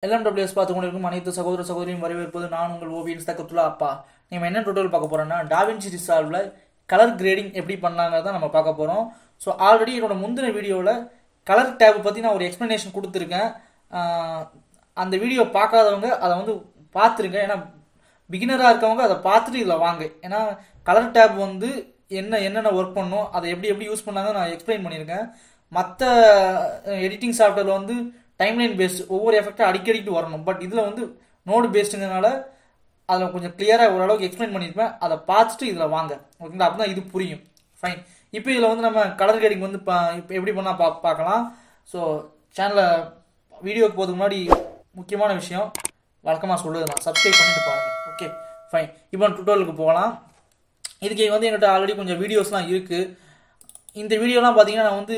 LMWS பார்த்து கொண்டிருக்கும் அனைத்து சகோதர சகோதரியும் வரவேற்பது நான் உங்கள் ஓவியன் சதகத்துல்லா அப்பா. நம்ம என்ன டுட்டோரியல் பார்க்க போறோம்னா டாவின்சி ரிசால்வ்ல கலர் கிரேடிங் எப்படி பண்ணாங்கறத நம்ம பார்க்க போறோம். ஸோ ஆல்ரெடி என்னோட முந்தின வீடியோவில் கலர் டேப் பற்றி நான் ஒரு எக்ஸ்பிளனேஷன் கொடுத்துருக்கேன். அந்த வீடியோ பார்க்காதவங்க அதை வந்து பார்த்துருங்க. ஏன்னா பிகினராக இருக்கவங்க அதை பார்த்துட்டு இதில் வாங்க. ஏன்னா கலர் டேப் வந்து என்னென்ன ஒர்க் பண்ணும், அதை எப்படி யூஸ் பண்ணாங்க நான் எக்ஸ்பிளைன் பண்ணியிருக்கேன். மற்ற எடிட்டிங் சாஃப்ட்வேரில் வந்து டைம்லைன் பேஸ்டு ஒவ்வொரு எஃபெக்டாக அடிக்கடிக்கு வரணும். பட் இதில் வந்து நோடு பேஸ்டுங்கிறதுனால அதில் கொஞ்சம் கிளியராக ஓரளவுக்கு எக்ஸ்பிளைன் பண்ணியிருப்பேன். அதை பார்த்துட்டு இதில் வாங்க, ஓகேங்களா? அப்போ தான் இது புரியும். ஃபைன். இப்போ இதில் வந்து நம்ம கலர் கிரேடிங் வந்து இப்போ எப்படி பண்ணால் பார்க்கலாம். ஸோ சேனலை வீடியோக்கு போகிறதுக்கு முன்னாடி முக்கியமான விஷயம் வழக்கமாக சொல்லுது தான், சப்ஸ்கிரைப் பண்ணிட்டு பாருங்கள். Okay fine. இப்போ டுட்டோரியலுக்கு போகலாம். இதுக்கு வந்து என்கிட்ட ஆல்ரெடி கொஞ்சம் வீடியோஸ்லாம் இருக்குது. இந்த வீடியோலாம் பார்த்தீங்கன்னா நான் வந்து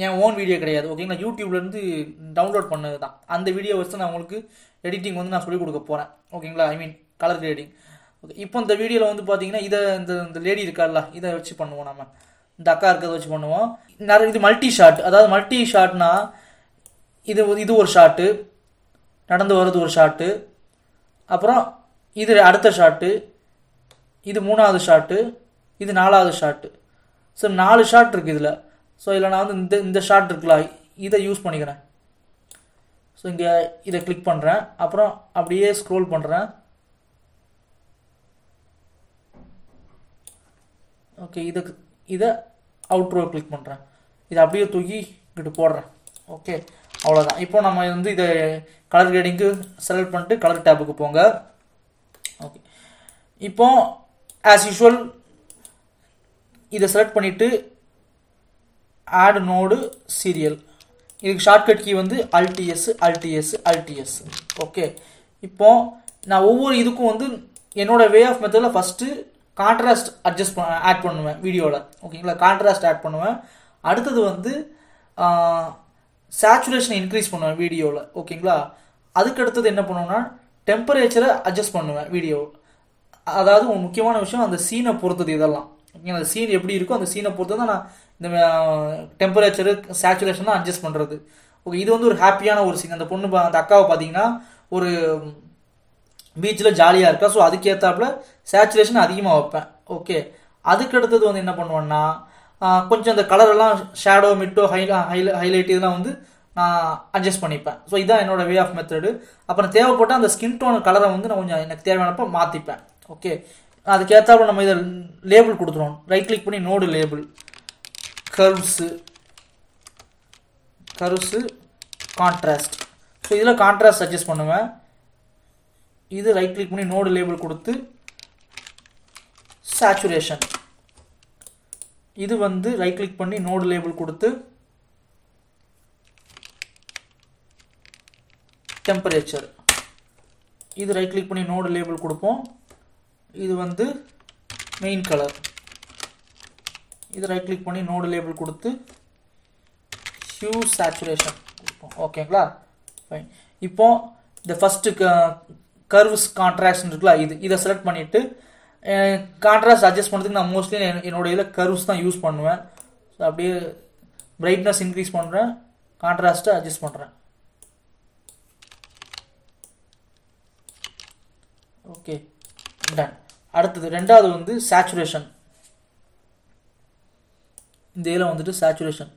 என் ஓன் வீடியோ கிடையாது, ஓகேங்களா? யூடியூப்லேருந்து டவுன்லோட் பண்ணது தான். அந்த வீடியோ வச்சு நான் உங்களுக்கு எடிட்டிங் வந்து நான் சொல்லிக் கொடுக்க போகிறேன், ஓகேங்களா? ஐ மீன் கலர் கிரேடிங். ஓகே, இப்போ இந்த வீடியோவில் வந்து பார்த்தீங்கன்னா இந்த லேடி இருக்கார்ல, இதை வச்சு பண்ணுவோம். நம்ம இந்த அக்கா இருக்கிறத வச்சு பண்ணுவோம். இது மல்டி ஷாட். அதாவது மல்டி ஷாட்னா இது ஒரு ஷாட்டு, நடந்து வர்றது ஒரு ஷாட்டு, அப்புறம் இது அடுத்த ஷாட்டு, இது மூணாவது ஷாட்டு, இது நாலாவது ஷாட்டு. ஸோ 4 ஷாட் இருக்குது இதில். ஸோ இதில் நான் வந்து இந்த ஷாட் இருக்குல்ல, இதை யூஸ் பண்ணிக்கிறேன். ஸோ இங்கே இதை கிளிக் பண்ணுறேன், அப்புறம் அப்படியே ஸ்க்ரோல் பண்ணுறேன். ஓகே, இதை அவுட்ரோ கிளிக் பண்ணுறேன். இதை அப்படியே தூக்கி இங்கிட்டு போடுறேன். ஓகே, அவ்வளோதான். இப்போ நம்ம வந்து இதை கலர் கிரேடிங்க்கு செலக்ட் பண்ணிட்டு கலர் டேப்புக்கு போங்க. ஓகே, இப்போ ஆஸ் யூஷுவல் இதை செலக்ட் பண்ணிவிட்டு ஆட் நோடு சீரியல். இதுக்கு ஷார்ட்கட் கீ வந்து Alt+S. ஓகே, இப்போ நான் ஒவ்வொரு இதுக்கும் வந்து என்னோட வே ஆஃப் மெத்தடில் ஃபஸ்ட்டு கான்ட்ராஸ்ட் ஆட் பண்ணுவேன் வீடியோவில், ஓகேங்களா? கான்ட்ராஸ்ட் ஆட் பண்ணுவேன். அடுத்தது வந்து சேச்சுரேஷனை இன்க்ரீஸ் பண்ணுவேன் வீடியோவில், ஓகேங்களா? அதுக்கு அடுத்தது என்ன பண்ணுவேன்னா டெம்பரேச்சரை அட்ஜஸ்ட் பண்ணுவேன் வீடியோ. அதாவது ஒரு முக்கியமான விஷயம், அந்த சீனை பொறுத்தது இதெல்லாம், ஓகேங்களா? அந்த சீன் எப்படி இருக்கோ அந்த சீனை பொறுத்து தான் நான் இந்த டெம்பரேச்சரு சேச்சுரேஷன்லாம் அட்ஜஸ்ட் பண்ணுறது. ஓகே, இது வந்து ஒரு ஹாப்பியான ஒரு சீன். அந்த பொண்ணு அந்த அக்காவை பார்த்தீங்கன்னா ஒரு பீச்சில் ஜாலியாக இருக்கா. ஸோ அதுக்கேற்றாப்புல சேச்சுரேஷன் அதிகமாக வைப்பேன். ஓகே, அதுக்கு அடுத்தது வந்து என்ன பண்ணுவேன்னா கொஞ்சம் அந்த கலரெல்லாம் ஷேடோ மிட்டோ ஹைலைட் இதெல்லாம் வந்து நான் அட்ஜஸ்ட் பண்ணிப்பேன். ஸோ இதுதான் என்னோட வே ஆஃப் மெத்தடு. அப்புறம் தேவைப்பட்ட அந்த ஸ்கின் டோன் கலரை வந்து நான் கொஞ்சம் எனக்கு தேவையானப்போ மாற்றிப்பேன். ஓகே, அதுக்கேற்றாப்புல நம்ம இதை லேபிள் கொடுத்துருவோம். ரைட் கிளிக் பண்ணி node label, curves contrast. So இதில் கான்ட்ராஸ்ட் அட்ஜஸ்ட் பண்ணுவேன். இது ரைட் கிளிக் பண்ணி நோடு லேபிள் கொடுத்து சேச்சுரேஷன். இது வந்து ரைட் கிளிக் பண்ணி நோடு லேபிள் கொடுத்து டெம்பரேச்சர். இது ரைட் கிளிக் பண்ணி நோடு லேபிள் கொடுப்போம். இது வந்து மெயின் கலர். இது ரைட் கிளிக் பண்ணி நோடு லேபிள் கொடுத்து ஹியூ சேச்சுரேஷன் கொடுப்போம், ஓகேங்களா? ஃபைன். இப்போ இந்த ஃபஸ்ட்டு கர்வ்ஸ் கான்ட்ராஸ்ட் இருக்குல்ல, இதை செலக்ட் பண்ணிவிட்டு கான்ட்ராஸ்ட் அட்ஜஸ்ட் பண்ணுறதுக்கு நான் மோஸ்ட்லி என்னோட இதில் கர்வ்ஸ் தான் யூஸ் பண்ணுவேன். ஸோ அப்படியே பிரைட்னஸ் இன்க்ரீஸ் பண்ணுறேன், கான்ட்ராஸ்ட்டை அட்ஜஸ்ட் பண்ணுறேன். Okay, done. அடுத்தது ரெண்டாவது வந்து சேச்சுரேஷன். இந்த இதில் வந்துட்டு சேச்சுரேஷன்.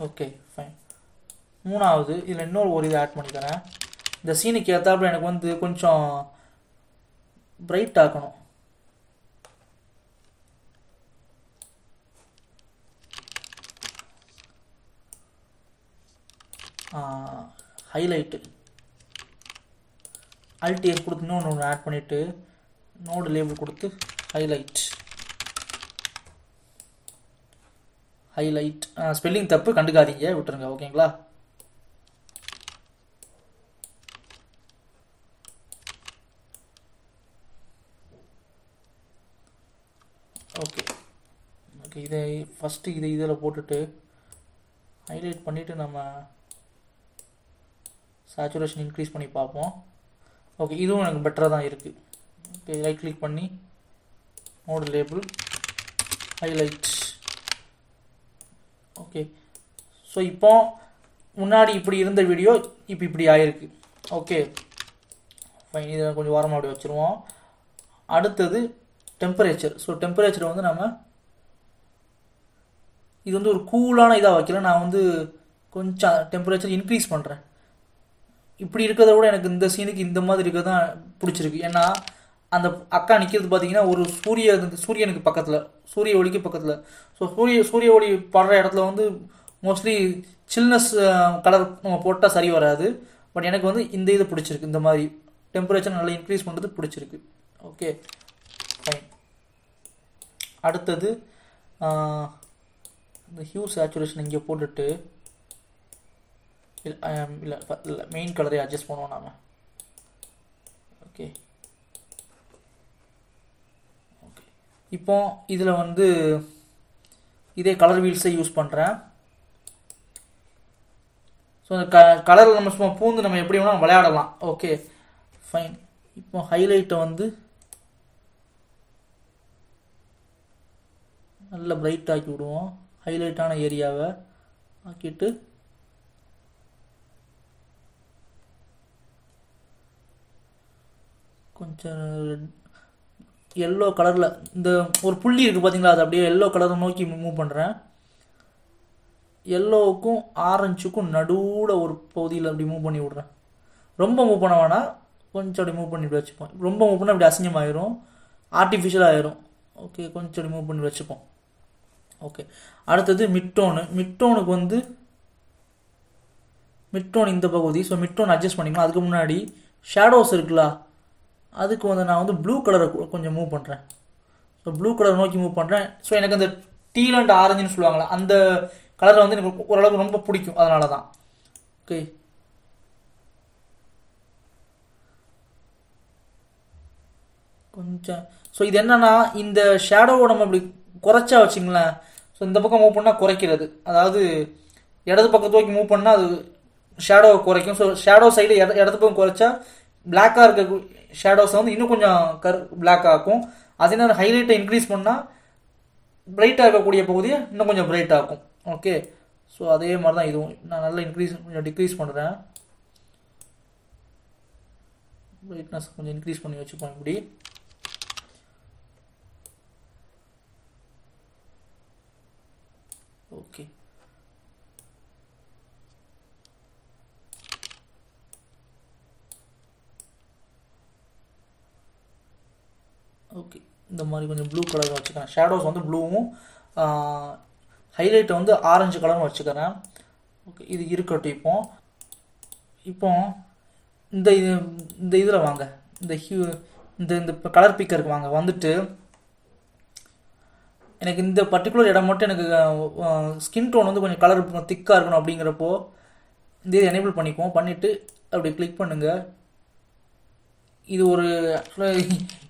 Okay fine. மூணாவது இதில் இன்னொரு இதை ஆட் பண்ணிக்கிறேன். இந்த சீனுக்கு ஏற்றாப்புல எனக்கு வந்து கொஞ்சம் பிரைட் ஆக்கணும். ஹைலைட்டு Alt+S கொடுத்து இன்னொன்று ஆட் பண்ணிவிட்டு நோடு லேபிள் கொடுத்து ஹைலைட். ஸ்பெல்லிங் தப்பு கண்டுக்காதீங்க, விட்டுருங்க, ஓகேங்களா? ஓகே ஓகே, இதை ஃபஸ்ட்டு இதில் போட்டுட்டு ஹைலைட் பண்ணிவிட்டு நம்ம சேச்சுரேஷன் இன்க்ரீஸ் பண்ணி பார்ப்போம். ஓகே, இதுவும் எனக்கு பெட்டராக தான் இருக்குது. ஓகே, ரைட் கிளிக் பண்ணி node label highlight. Okay, so இப்போ முன்னாடி இப்படி இருந்த வீடியோ இப்போ இப்படி ஆயிருக்கு. ஓகே ஃபைன், இதை கொஞ்சம் வாரமாக அப்படி வச்சுருவோம். அடுத்தது டெம்பரேச்சர். ஸோ டெம்பரேச்சர் வந்து நம்ம இது வந்து ஒரு கூலான இதாக வைக்கல, நான் வந்து கொஞ்சம் டெம்பரேச்சர் இன்க்ரீஸ் பண்ணுறேன். இப்படி இருக்கிறத விட எனக்கு இந்த சீனுக்கு இந்த மாதிரி இருக்கிறது தான் பிடிச்சிருக்கு. ஏன்னா அந்த அக்கா நிற்கிறது பார்த்தீங்கன்னா ஒரு சூரியனுக்கு பக்கத்தில், சூரிய ஒளிக்கு பக்கத்தில். ஸோ சூரிய ஒளி படுற இடத்துல வந்து மோஸ்ட்லி சில்னஸ் கலர் நம்ம போட்டால் சரி வராது. பட் எனக்கு வந்து இந்த இது பிடிச்சிருக்கு, இந்த மாதிரி டெம்பரேச்சர் நல்லா இன்க்ரீஸ் பண்ணுறது பிடிச்சிருக்கு. Okay fine. அடுத்தது இந்த ஹியூ சேச்சுரேஷன் இங்கே போட்டுட்டு இல்லை மெயின் கலரை அட்ஜஸ்ட் பண்ணுவோம் நாம். ஓகே ஓகே இப்போ இதில் வந்து இதே கலர் வீல்ஸை யூஸ் பண்ணுறேன். ஸோ அந்த கலரில் நம்ம சும்மா பூந்து நம்ம எப்படி வேணால் விளையாடலாம். Okay fine. இப்போ ஹைலைட்டை வந்து நல்லா பிரைட் ஆக்கி விடுவோம். ஹைலைட்டான ஏரியாவை ஆக்கிட்டு கொஞ்சம் எல்லோ கலரில் இந்த ஒரு புள்ளி இருக்குது பார்த்தீங்களா, அது அப்படியே எல்லோ கலரை நோக்கி மூவ் பண்ணுறேன். எல்லோவுக்கும் ஆரஞ்சுக்கும் நடுவில் ஒரு பகுதியில் அப்படி மூவ் பண்ணி விட்றேன். ரொம்ப மூவ் பண்ண வேணாம், கொஞ்சம் அப்படி மூவ் பண்ணி வச்சுப்போம். ரொம்ப மூவ் பண்ணால் அப்படி அசிங்கமாயிரும், ஆர்டிஃபிஷியல் ஆயிரும். ஓகே கொஞ்சம் அப்படி மூவ் பண்ணி வச்சுப்போம். ஓகே அடுத்தது மிட்டோனுக்கு வந்து மிட்டோன் இந்த பகுதி. ஸோ மிட்டோன் அட்ஜஸ்ட் பண்ணிக்கலாம். அதுக்கு முன்னாடி ஷேடோஸ் இருக்குல்ல, அதுக்கு வந்து நான் வந்து ப்ளூ கலரை கொஞ்சம் மூவ் பண்ணுறேன். ஸோ ப்ளூ கலர் நோக்கி மூவ் பண்ணுறேன். ஸோ எனக்கு அந்த டீல் அண்ட் ஆரஞ்சுன்னு சொல்லுவாங்களா, அந்த கலரை வந்து எனக்கு ஓரளவுக்கு ரொம்ப பிடிக்கும், அதனால தான். ஓகே கொஞ்சம் ஸோ இது என்னன்னா இந்த ஷேடோவை நம்ம அப்படி குறைச்சா வச்சுங்களேன். ஸோ இந்த பக்கம் மூவ் பண்ணால் குறைக்கிறது, அதாவது இடது பக்கத்து நோக்கி மூவ் பண்ணால் அது ஷேடோவை குறைக்கும். ஸோ ஷேடோ சைடு இடது பக்கம் குறைச்சா பிளாக்காக இருக்க ஷேடோஸை வந்து இன்னும் கொஞ்சம் பிளாக் ஆக்கும். அதே நேரம் ஹைலைட்டை இன்க்ரீஸ் பண்ணால் பிரைட்டாக இருக்கக்கூடிய பகுதியை இன்னும் கொஞ்சம் பிரைட் ஆக்கும். ஓகே ஸோ அதே மாதிரி தான் இதுவும் நான் நல்லா கொஞ்சம் டிக்ரீஸ் பண்ணுறேன். பிரைட்னஸ் கொஞ்சம் இன்க்ரீஸ் பண்ணி வச்சுப்போம் இப்படி. ஓகே ஓகே இந்த மாதிரி கொஞ்சம் ப்ளூ கலர் வச்சுக்கிறேன். ஷேடோஸ் வந்து ப்ளூவும் ஹைலைட்டை வந்து ஆரஞ்சு கலரும் வச்சுக்கிறேன். ஓகே இது இருக்கட்டும். இப்போ இந்த இதில் வாங்க, இந்த கலர் பிக்கருக்கு வாங்க. வந்துட்டு எனக்கு இந்த பர்டிகுலர் இடம் மட்டும் எனக்கு ஸ்கின் டோன் வந்து கொஞ்சம் கலர் திக்காக இருக்கணும். அப்படிங்கிறப்போ இந்த இதை எனேபிள் பண்ணிக்குவோம். பண்ணிவிட்டு அப்படி கிளிக் பண்ணுங்கள். இது ஒரு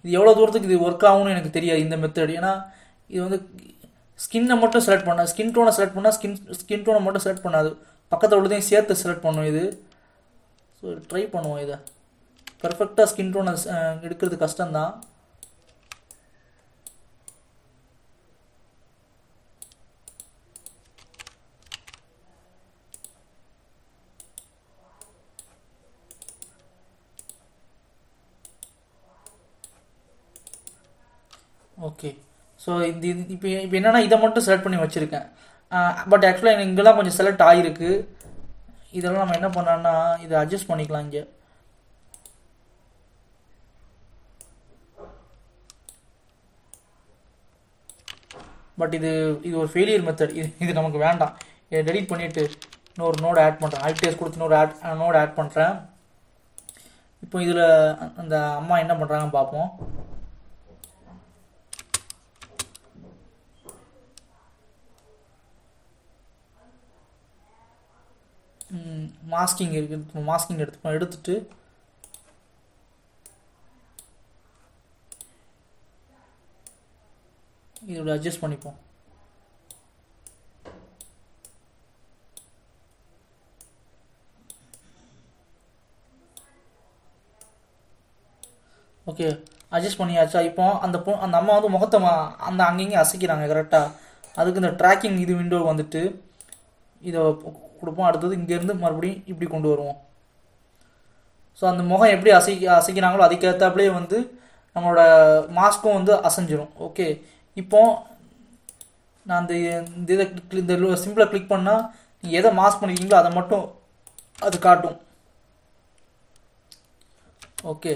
இது எவ்வளோ தூரத்துக்கு இது ஒர்க் ஆகும்னு எனக்கு தெரியாது இந்த மெத்தட். ஏன்னா இது வந்து ஸ்கின்னை மட்டும் செலக்ட் பண்ண, ஸ்கின் டோனை செலக்ட் பண்ணால் ஸ்கின் டோனை மட்டும் செலக்ட் பண்ணாது, பக்கத்தில் உள்ளதையும் சேர்த்து செலக்ட் பண்ணும் இது. ஸோ ட்ரை பண்ணுவோம். இதை பர்ஃபெக்டாக ஸ்கின் டோனை எடுக்கிறது கஷ்டம்தான். ஓகே ஸோ இப்போ என்னென்னா இதை மட்டும் செலக்ட் பண்ணி வச்சுருக்கேன். பட் ஆக்சுவலாக எனக்கு இங்கெல்லாம் கொஞ்சம் செலக்ட் ஆகிருக்கு. இதெல்லாம் நம்ம என்ன பண்ணோன்னா இதை அட்ஜஸ்ட் பண்ணிக்கலாம் இங்கே. பட் இது ஒரு ஃபெயிலியர் மெத்தட். இது நமக்கு வேண்டாம். இதை டெலிட் பண்ணிவிட்டு இன்னொரு நோடு ஆட் பண்ணுறேன். ஆல்டேஸ் கொடுத்து இன்னொரு நோடு ஆட் பண்ணுறேன். இப்போ இதில் அந்த அம்மா என்ன பண்ணுறாங்கன்னு பார்ப்போம். மாஸ்கிங் இருக்குது, மாஸ்கிங் எடுத்துட்டு இதோட அட்ஜஸ்ட் பண்ணிப்போம். ஓகே அட்ஜஸ்ட் பண்ணியாச்சா? இப்போ அந்த அம்மா வந்து முகத்தை அந்த அங்கேயும் அசைக்கிறாங்க கரெக்டாக. அதுக்கு இந்த ட்ராக்கிங் இது விண்டோ வந்துட்டு இதை கொடுப்போம். அடுத்தது இங்கேருந்து மறுபடியும் இப்படி கொண்டு வருவோம். ஸோ அந்த முகம் எப்படி அசைக்கிறாங்களோ அதுக்கேற்றாப்புலேயே வந்து நம்மளோட மாஸ்க்கும் வந்து அசைஞ்சிரும். ஓகே, இப்போ நான் இந்த சிம்பிளை கிளிக் பண்ணால் நீங்கள் எதை மாஸ்க் பண்ணிக்கிங்களோ அதை மட்டும் அது காட்டும். ஓகே,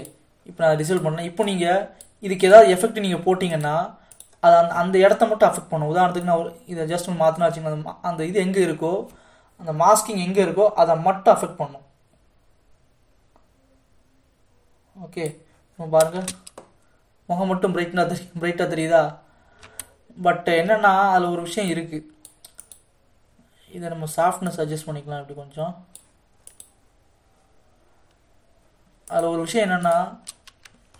இப்போ நான் ரிசல்ட் பண்ணேன். இப்போ நீங்கள் இதுக்கு ஏதாவது எஃபெக்ட் நீங்கள் போட்டிங்கன்னா அது அந்த இடத்த மட்டும் அஃபெக்ட் பண்ணும். உதாரணத்துக்கு நான் இதை ஜஸ்ட் மாற்றினா வச்சுக்கோங்க, அந்த இது எங்கே இருக்கோ அந்த மாஸ்கிங் எங்கே இருக்கோ அதை மட்டும் அஃபெக்ட் பண்ணும். ஓகே, இப்போ பாருங்கள் முகம் மட்டும் பிரைட்டாக தெரியுதா? பட் என்னென்னா அதில் ஒரு விஷயம் இருக்குது. இதை நம்ம சாஃப்ட்னஸ் அட்ஜஸ்ட் பண்ணிக்கலாம். இப்படி கொஞ்சம் அதில் ஒரு விஷயம் என்னென்னா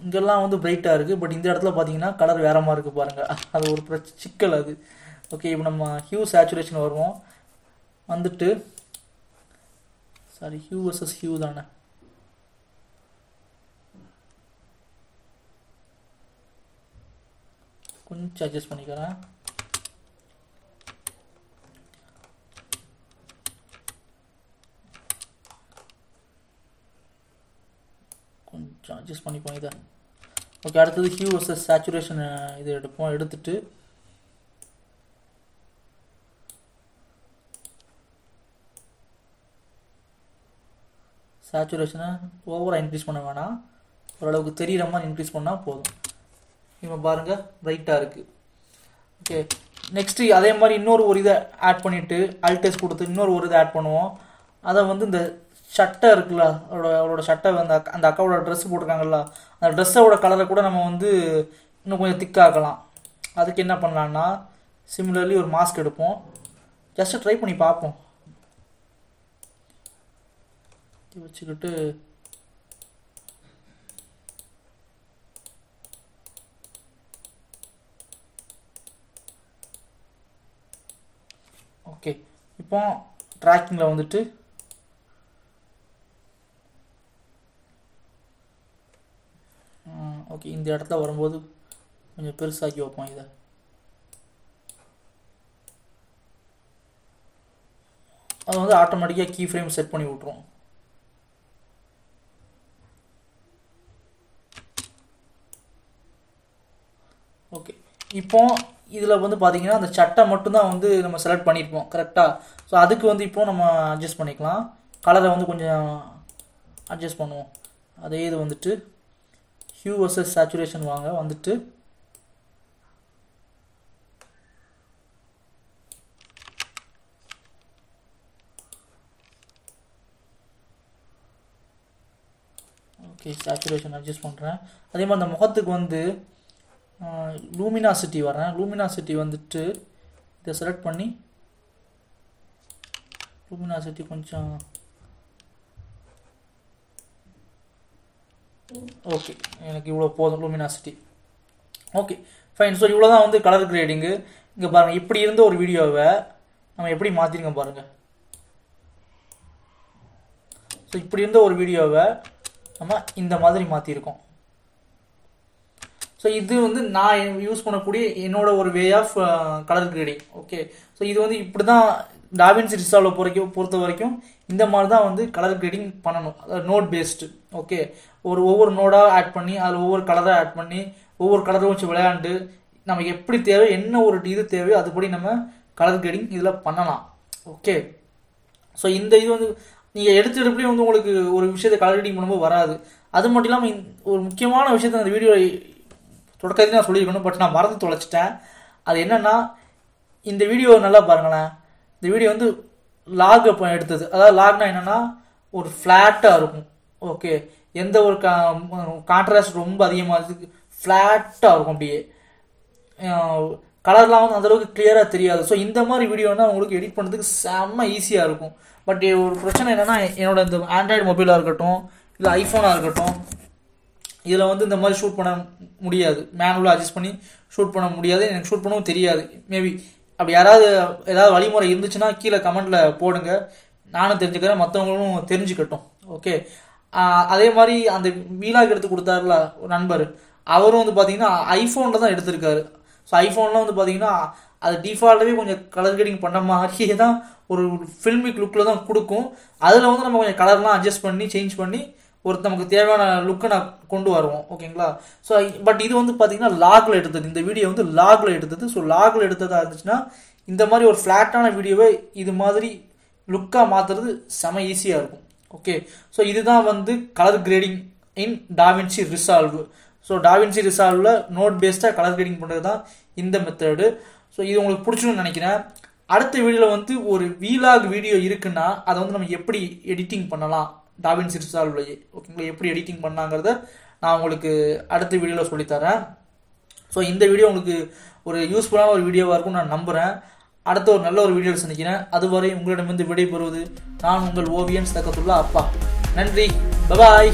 இங்கெல்லாம் வந்து பிரைட்டாக இருக்குது, பட் இந்த இடத்துல பார்த்தீங்கன்னா கலர் வேற மாதிரி இருக்குது பாருங்கள். அது ஒரு சிக்கல் அது. ஓகே, இப்போ நம்ம ஹியூ சேச்சுரேஷன் வருவோம். வந்துட்டு சாரி ஹியூ வர்சஸ் ஹியூ தானே, கொஞ்சம் அட்ஜஸ்ட் பண்ணிக்கிறேன். கொஞ்சம் அட்ஜஸ்ட் பண்ணிப்போம் இதை. ஓகே, அடுத்தது ஹியூ வர்சஸ் சேச்சுரேஷன் இது எடுப்போம். எடுத்துட்டு சேச்சுரேஷனை ஓவராக இன்க்ரீஸ் பண்ண வேணாம், ஓரளவுக்கு தெரிகிற மாதிரி இன்க்ரீஸ் பண்ணால் போதும். இப்போ பாருங்கள் பிரைட்டாக இருக்குது. ஓகே, நெக்ஸ்ட்டு அதே மாதிரி இன்னொரு இதை ஆட் பண்ணிவிட்டு அல்டெஸ் கொடுத்து இன்னொரு இதை ஆட் பண்ணுவோம். அதை வந்து இந்த சட்டை இருக்குல்ல, அவளோட சட்டை அந்த அக்காவோட ட்ரெஸ் போட்டிருக்காங்கல்ல, அந்த ட்ரெஸ்ஸோட கலரை கூட நம்ம வந்து இன்னும் கொஞ்சம் திக்காக்கலாம். அதுக்கு என்ன பண்ணலான்னா சிமிலர்லி ஒரு மாஸ்க் எடுப்போம். ஜஸ்ட் ட்ரை பண்ணி பார்ப்போம். வச்சுக்கிட்டு ஓகே, இப்போ ட்ராக்கிங்கில் வந்துட்டு ஓகே இந்த இடத்துல வரும்போது கொஞ்சம் பெருசாக்கி வைப்போம். இதை அது வந்து ஆட்டோமேட்டிக்காக கீ ஃப்ரேம் செட் பண்ணி விட்ருவோம். ஓகே, இப்போ இதில் வந்து பார்த்தீங்கன்னா அந்த சட்டை மட்டும்தான் வந்து நம்ம செலக்ட் பண்ணியிருப்போம் கரெக்டாக. ஸோ அதுக்கு வந்து இப்போ நம்ம அட்ஜஸ்ட் பண்ணிக்கலாம். கலரை வந்து கொஞ்சம் அட்ஜஸ்ட் பண்ணுவோம். அதே இது வந்துட்டு ஹியூ வர்சஸ் சேச்சுரேஷன் வாங்க. வந்துட்டு ஓகே சேச்சுரேஷன் அட்ஜஸ்ட் பண்ணுறேன். அதே மாதிரி அந்த முகத்துக்கு வந்து லூமினாசிட்டி வரேன். லூமினாசிட்டி வந்துட்டு இதை செலக்ட் பண்ணி லூமினாசிட்டி கொஞ்சம் ஓகே எனக்கு இவ்வளோ போதும் லூமினாசிட்டி. Okay fine. ஸோ இவ்வளோ தான் வந்து கலர் கிரேடிங்கு. இங்கே பாருங்கள், இப்படி இருந்த ஒரு வீடியோவை நம்ம எப்படி மாற்றிருங்க பாருங்கள். ஸோ இப்படி இருந்த ஒரு வீடியோவை நம்ம இந்த மாதிரி மாற்றிருக்கோம். ஸோ இது வந்து நான் யூஸ் பண்ணக்கூடிய என்னோட ஒரு way of colour grading. Okay, so இது வந்து இப்படி தான் டாவின்சி ரிசால்வ் பொறுத்த வரைக்கும் இந்த மாதிரி தான் வந்து கலர் கிரேடிங் பண்ணணும். அதாவது நோட் பேஸ்டு. ஓகே, ஒவ்வொரு நோடாக ஆட் பண்ணி அதில் ஒவ்வொரு கலராக ஆட் பண்ணி ஒவ்வொரு கலரை வச்சு விளையாண்டு நமக்கு எப்படி தேவை என்ன ஒரு இது தேவையோ அதுபடி நம்ம கலர் கிரேடிங் இதில் பண்ணலாம். ஓகே, ஸோ இந்த இது வந்து நீங்கள் எடுத்துகிட்டே வந்து உங்களுக்கு ஒரு விஷயத்தை கலர் கிரேடிங் பண்ணும்போது வராது. அது மட்டும் இல்லாமல் ஒரு முக்கியமான விஷயத்தை அந்த வீடியோ தொடக்கத்தில் நான் சொல்லியிருக்கணும், பட் நான் மறந்து தொலைச்சிட்டேன். அது என்னென்னா இந்த வீடியோ நல்லா பாருங்களேன். இந்த வீடியோ வந்து லாக் அப்போ எடுத்தது. அதாவது லாக்னா என்னென்னா ஒரு ஃப்ளாட்டாக இருக்கும். ஓகே, எந்த ஒரு கான்ட்ராஸ்ட் ரொம்ப அதிகமாக இருக்குது, ஃப்ளாட்டாக இருக்கும். அப்படியே கலர்லாம் வந்து அந்தளவுக்கு கிளியராக தெரியாது. ஸோ இந்த மாதிரி வீடியோனா உங்களுக்கு எடிட் பண்ணுறதுக்கு செம்ம ஈஸியாக இருக்கும். பட் ஒரு பிரச்சனை என்னென்னா என்னோட இந்த ஆண்ட்ராய்டு மொபைலாக இருக்கட்டும் இல்லை ஐஃபோனாக இருக்கட்டும், இதில் வந்து இந்த மாதிரி ஷூட் பண்ண முடியாது. மேனுவலாக அட்ஜஸ்ட் பண்ணி ஷூட் பண்ண முடியாது. எனக்கு ஷூட் பண்ணவும் தெரியாது. மேபி அப்படி ஏதாவது வழிமுறை இருந்துச்சுன்னா கீழே கமெண்ட்டில் போடுங்க, நானும் தெரிஞ்சுக்கிறேன், மற்றவங்களும் தெரிஞ்சுக்கட்டும். ஓகே, அதே மாதிரி அந்த வீலாக் எடுத்து கொடுத்தாருல ஒரு நண்பர், அவரும் வந்து பார்த்தீங்கன்னா ஐஃபோனில் தான் எடுத்திருக்காரு. ஸோ ஐஃபோனில் வந்து பார்த்தீங்கன்னா அது டிஃபால்ட்டாகவே கொஞ்சம் கலர் கிரேடிங் பண்ண மாதிரியே தான் ஒரு ஃபில்மிக் லுக்கில் தான் கொடுக்கும். அதில் வந்து நம்ம கொஞ்சம் கலர்லாம் அட்ஜஸ்ட் பண்ணி சேஞ்ச் பண்ணி ஒரு நமக்கு தேவையான லுக்கை நான் கொண்டு வருவோம். ஓகேங்களா? ஸோ பட் இது வந்து பார்த்தீங்கன்னா லாகில் எடுத்தது, இந்த வீடியோ வந்து லாகில் எடுத்தது. ஸோ லாகில் எடுத்ததாக இருந்துச்சுன்னா இந்த மாதிரி ஒரு ஃப்ளாட்டான வீடியோவை இது மாதிரி லுக்காக மாற்றுறது செம ஈஸியாக இருக்கும். ஓகே, ஸோ இதுதான் வந்து colour grading in DaVinci Resolve. So DaVinci ரிசால்வில் நோட் பேஸ்டாக கலர் கிரேடிங் பண்ணுறது தான் இந்த மெத்தடு. ஸோ இது உங்களுக்கு பிடிச்சுன்னு நினைக்கிறேன். அடுத்த வீடியோவில் வந்து ஒரு வீலாக் வீடியோ இருக்குன்னா அதை வந்து நம்ம எப்படி எடிட்டிங் பண்ணலாம் டாவின்சி ரிசால்வ்லையே, ஓகேங்களா, எப்படி எடிட்டிங் பண்ணாங்கிறத நான் உங்களுக்கு அடுத்த வீடியோவில் சொல்லித்தரேன். ஸோ இந்த வீடியோ உங்களுக்கு ஒரு யூஸ்ஃபுல்லான ஒரு வீடியோவாக இருக்கும்னு நான் நம்புகிறேன். அடுத்த ஒரு நல்ல ஒரு வீடியோவில் சந்திக்கிறேன். அதுவரை உங்களிடமிருந்து விடைபெறுவது நான் உங்கள் ஓவியன் சதகத்துல்லா அப்பா. நன்றி, பபாய்.